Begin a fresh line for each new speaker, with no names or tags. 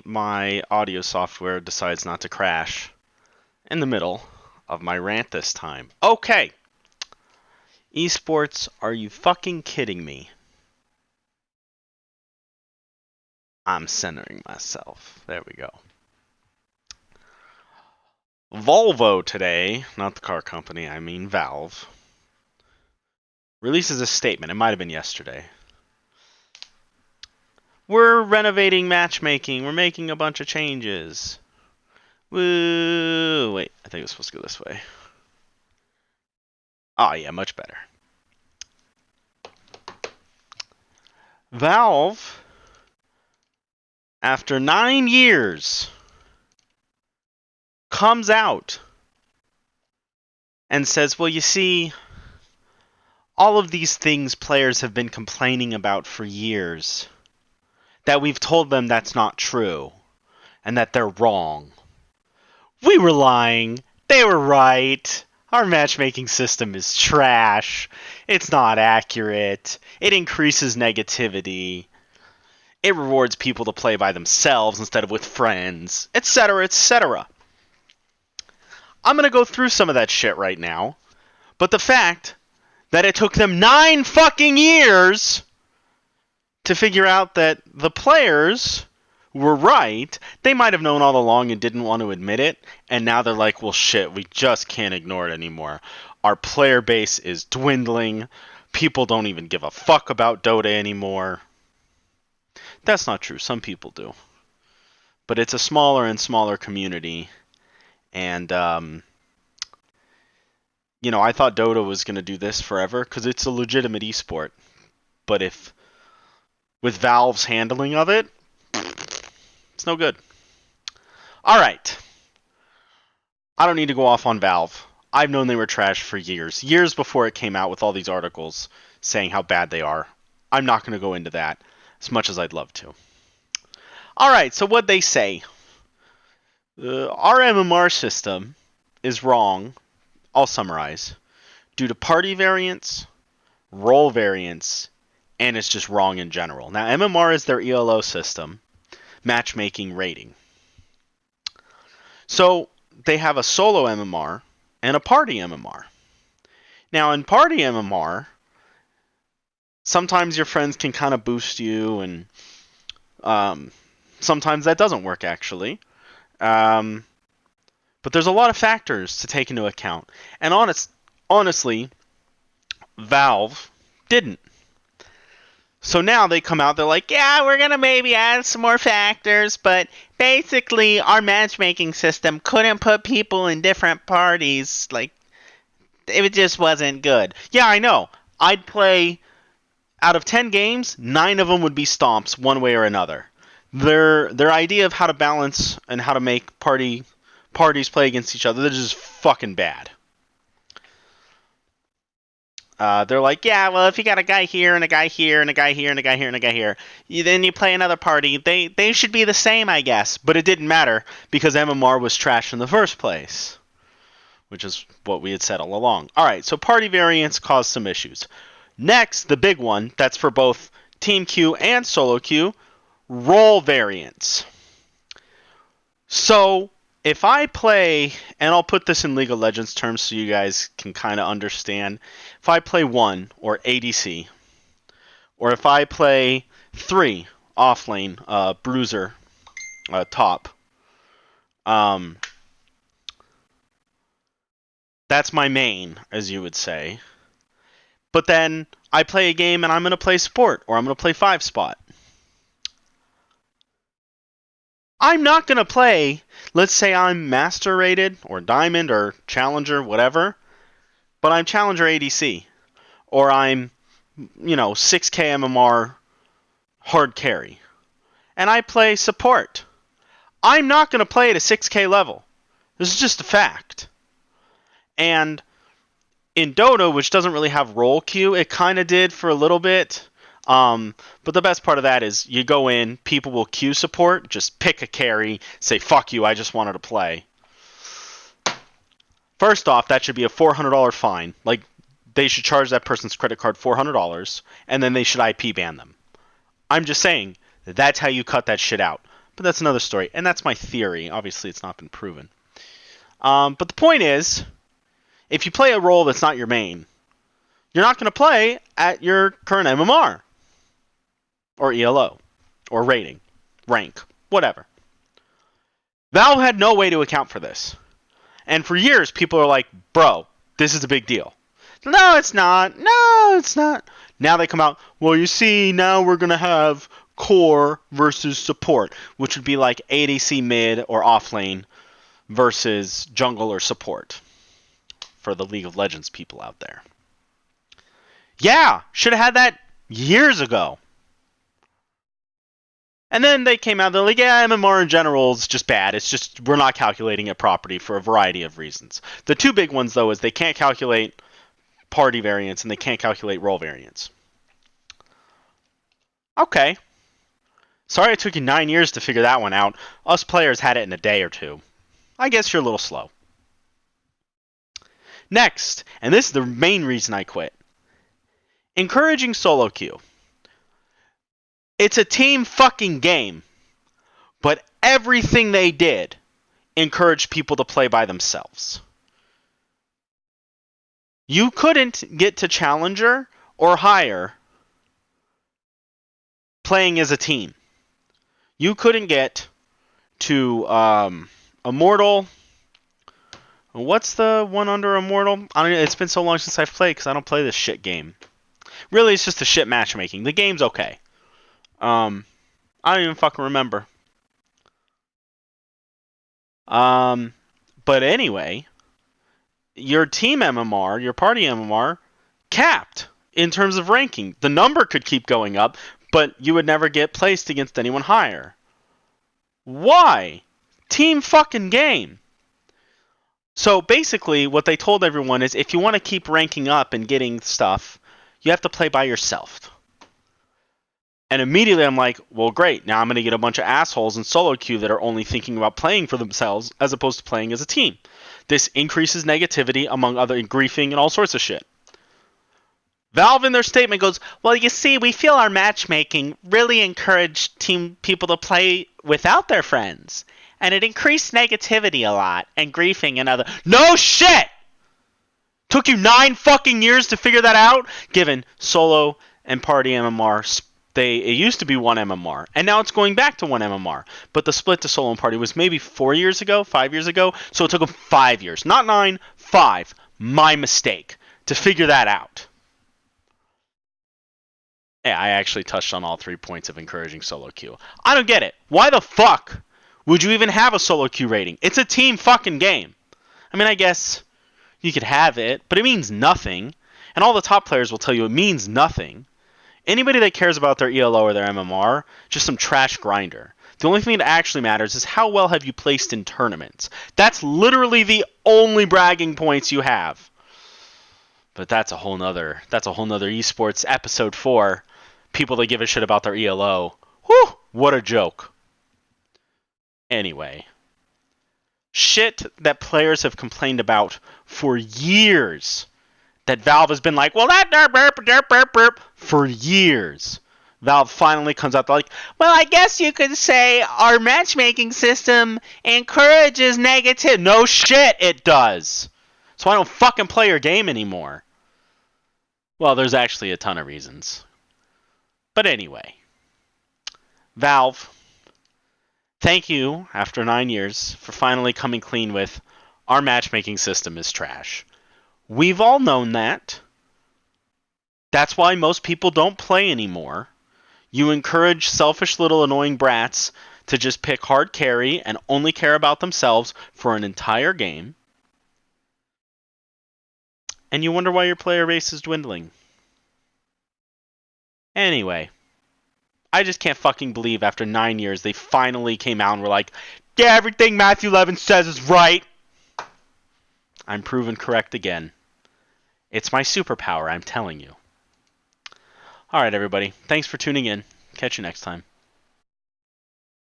my audio software decides not to crash in the middle of my rant this time. Okay. Esports, are you fucking kidding me? I'm centering myself. There we go. Volvo today, not the car company, I mean Valve, releases a statement. It might have been yesterday. We're renovating matchmaking. We're making a bunch of changes. Woo! Wait, I think it's supposed to go this way. Oh, yeah, much better. Valve, after 9 years, comes out and says, well, you see, all of these things players have been complaining about for years, that we've told them that's not true, and that they're wrong. We were lying. They were right. Our matchmaking system is trash. It's not accurate. It increases negativity. It rewards people to play by themselves instead of with friends, etc., etc. I'm going to go through some of that shit right now, but the fact that it took them 9 fucking years to figure out that the players were right, they might have known all along and didn't want to admit it, and now they're like, well, shit, we just can't ignore it anymore. Our player base is dwindling. People don't even give a fuck about Dota anymore. That's not true. Some people do. But it's a smaller and smaller community, and, I thought Dota was going to do this forever, because it's a legitimate esport. But with Valve's handling of it, it's no good. Alright. I don't need to go off on Valve. I've known they were trash for years. Years before it came out with all these articles saying how bad they are. I'm not going to go into that as much as I'd love to. Alright, so what'd they say? Our MMR system is wrong. I'll summarize. Due to party variance, role variance, and it's just wrong in general. Now, MMR is their ELO system, matchmaking rating. So, they have a solo MMR and a party MMR. Now, in party MMR, sometimes your friends can kind of boost you, and sometimes that doesn't work, actually. But there's a lot of factors to take into account. And honestly, Valve didn't. So now they come out, they're like, yeah, we're going to maybe add some more factors, but basically our matchmaking system couldn't put people in different parties. Like, it just wasn't good. Yeah, I know. I'd play, out of 10 games, 9 of them would be stomps one way or another. Their idea of how to balance and how to make parties play against each other, they're just fucking bad. They're like, yeah, well, if you got a guy here and a guy here and a guy here and a guy here and a guy here, then you play another party. They should be the same, I guess. But it didn't matter because MMR was trash in the first place, which is what we had said all along. All right, so party variance caused some issues. Next, the big one, that's for both team queue and solo queue, role variance. So if I play, and I'll put this in League of Legends terms so you guys can kind of understand. If I play 1, or ADC, or if I play 3, offlane, bruiser, top, that's my main, as you would say. But then I play a game and I'm going to play support, or I'm going to play 5 spot. I'm not going to play, let's say I'm master rated, or diamond, or challenger, whatever, but I'm challenger ADC, or I'm, 6k MMR hard carry, and I play support. I'm not going to play at a 6k level. This is just a fact. And in Dota, which doesn't really have role queue, it kind of did for a little bit. But the best part of that is you go in, people will queue support, just pick a carry, say, fuck you, I just wanted to play. First off, that should be a $400 fine. Like, they should charge that person's credit card $400, and then they should IP ban them. I'm just saying, that's how you cut that shit out. but that's another story. And that's my theory. Obviously, it's not been proven. But the point is, if you play a role that's not your main, you're not going to play at your current MMR or ELO or rating, rank, whatever. Valve had no way to account for this. And for years, people are like, bro, this is a big deal. No, it's not. No, it's not. Now they come out, well, you see, now we're going to have core versus support, which would be like ADC mid or offlane versus jungle or support for the League of Legends people out there. Yeah, should have had that years ago. And then they came out, they're like, yeah, MMR in general is just bad. It's just, we're not calculating it properly for a variety of reasons. The two big ones, though, is they can't calculate party variance and they can't calculate role variance. Okay. Sorry it took you 9 years to figure that one out. Us players had it in a day or two. I guess you're a little slow. Next, and this is the main reason I quit. Encouraging solo queue. It's a team fucking game, but everything they did encouraged people to play by themselves. You couldn't get to Challenger or higher playing as a team. You couldn't get to Immortal. What's the one under Immortal? I don't know, it's been so long since I've played because I don't play this shit game. Really, it's just a shit matchmaking. The game's okay. I don't even fucking remember. But anyway, your team MMR, your party MMR, capped in terms of ranking. The number could keep going up, but you would never get placed against anyone higher. Why? Team fucking game. So basically, what they told everyone is if you want to keep ranking up and getting stuff, you have to play by yourself. And immediately I'm like, well, great. Now I'm going to get a bunch of assholes in solo queue that are only thinking about playing for themselves as opposed to playing as a team. This increases negativity among other griefing and all sorts of shit. Valve in their statement goes, well, you see, we feel our matchmaking really encouraged team people to play without their friends. And it increased negativity a lot and griefing and other... No shit! Took you 9 fucking years to figure that out? Given solo and party MMR, it used to be 1 MMR, and now it's going back to 1 MMR. But the split to solo and party was maybe 4 years ago, 5 years ago, so it took them 5 years. Not 9, 5. My mistake to figure that out. Yeah, I actually touched on all 3 points of encouraging solo queue. I don't get it. Why the fuck would you even have a solo queue rating? It's a team fucking game. I mean, I guess you could have it, but it means nothing. And all the top players will tell you it means nothing. Anybody that cares about their ELO or their MMR, just some trash grinder. The only thing that actually matters is how well have you placed in tournaments. That's literally the only bragging points you have. But that's a whole nother esports episode 4. People that give a shit about their ELO. Whew, what a joke. Anyway. Shit that players have complained about for years. That Valve has been like, well, that derp for years. Valve finally comes out, they're like, well, I guess you could say our matchmaking system encourages negative. No shit, it does. So I don't fucking play your game anymore. Well, there's actually a ton of reasons. But anyway. Valve, thank you, after 9 years, for finally coming clean with our matchmaking system is trash. We've all known that. That's why most people don't play anymore. You encourage selfish little annoying brats to just pick hard carry and only care about themselves for an entire game. And you wonder why your player base is dwindling. Anyway, I just can't fucking believe after 9 years they finally came out and were like, yeah, everything Matthew Levin says is right. I'm proven correct again. It's my superpower, I'm telling you. Alright, everybody. Thanks for tuning in. Catch you next time.